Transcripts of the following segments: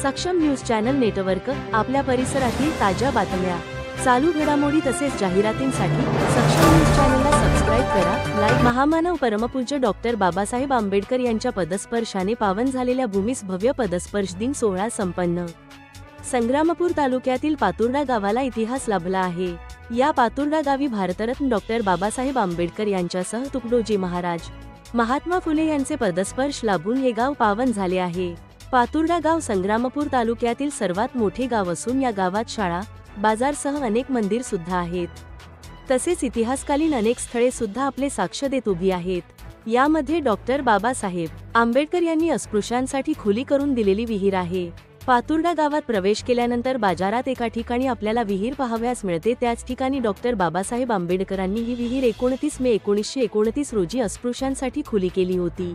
सक्षम news channel network आपल्या परिसरातील ताज्या बातम्या, चालू घडामोडी तसेच जाहिरातींसाठी सक्षम न्यूज चॅनलला सबस्क्राइब करा, लाईक. महामानव परमपूज्य डॉक्टर बाबासाहेब आंबेडकर यांच्या पदस्पर्शाने पावन झालेल्या भूमीस भव्य पदस्पर्श दिन सोहळा संपन्न. संग्रामपूर तालुक्यातील पातुर्डा गावाला इतिहास लाभला आहे. या पातुर्डा गावी भारतरत्न डॉक्टर बाबासाहेब आंबेडकर यांच्यासह तुकडोजी महाराज, महात्मा फुले यांचे पदस्पर्श लाभून हे गाव पावन झाले आहे. पातुर्डा गाव संग्रामपूर तालुक्यातील सर्वात मोठे गाव असून या गावात शाळा, बाजारसह अनेक मंदिर सुद्धा आहेत. तसेच इतिहासकालीन अनेक स्थळे सुद्धा आपले साक्ष देत उभी आहेत. यामध्ये डॉक्टर बाबासाहेब आंबेडकर यांनी अस्पृश्यांसाठी खुली करून दिलेली विहीर आहे. पातुर्डा गावात प्रवेश केल्यानंतर बाजारात एका ठिकाणी आपल्याला विहीर पाहावयास मिळते. त्याच ठिकाणी डॉक्टर बाबासाहेब आंबेडकरांनी ही विहीर 29 मे 1929 रोजी अस्पृश्यांसाठी खुली केली होती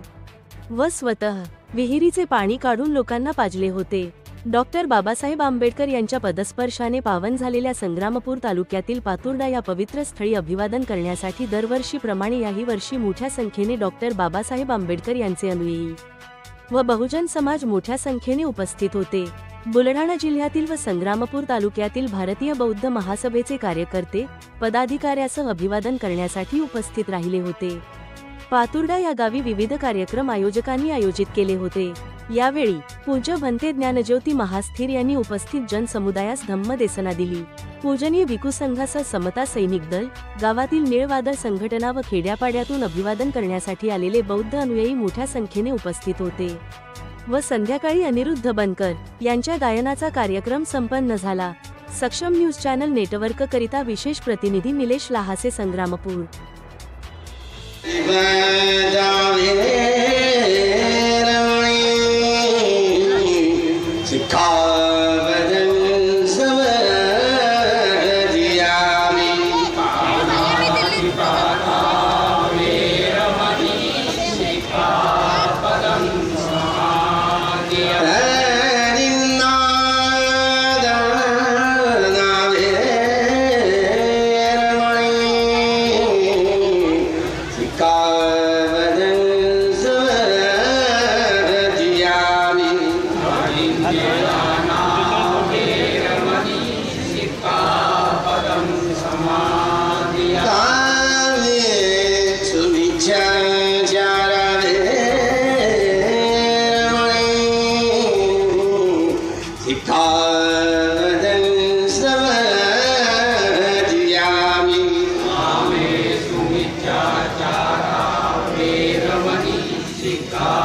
व स्वतः विहिरीचे पाणी काढून लोकांना पाजले होते. डॉक्टर बाबासाहेब आंबेडकर यांच्या पदस्पर्शाने पावन झालेल्या संग्रामपूर तालुक्यातील पातुर्डा या पवित्र स्थळी अभिवादन करण्यासाठी दरवर्षीप्रमाणे याही वर्षी मोठ्या संख्येने डॉक्टर बाबासाहेब आंबेडकर यांचे अनुयायी व बहुजन समाज मोठ्या संख्येने उपस्थित होते. बुलढाणा जिल्ह्यातील व संग्रामपूर तालुक्यातील भारतीय बौद्ध महासभेचे कार्यकर्ते, पदाधिकाऱ्यासह अभिवादन करण्यासाठी उपस्थित राहिले होते. पातुर्डा या गावी विविध कार्यक्रम आयोजकांनी आयोजित केले होते. यावेळी पूज्य भंते ज्ञानज्योती महास्थिर यांनी उपस्थित जनसमुदायास धम्मदेसना दिली. पूजनीय भिक्खू संघासह समता सैनिक दल, गावातील निळवादळ संघटना व खेड्यापाड्यातून अभिवादन करण्यासाठी आलेले बौद्ध अनुयायी मोठ्या संख्येने उपस्थित होते व संध्याकाळी अनिरुद्ध बनकर यांच्या गायनाचा कार्यक्रम संपन्न झाला. सक्षम न्यूज चॅनल नेटवर्क करिता विशेष प्रतिनिधी निलेश लहासे, संग्रामपूर. God.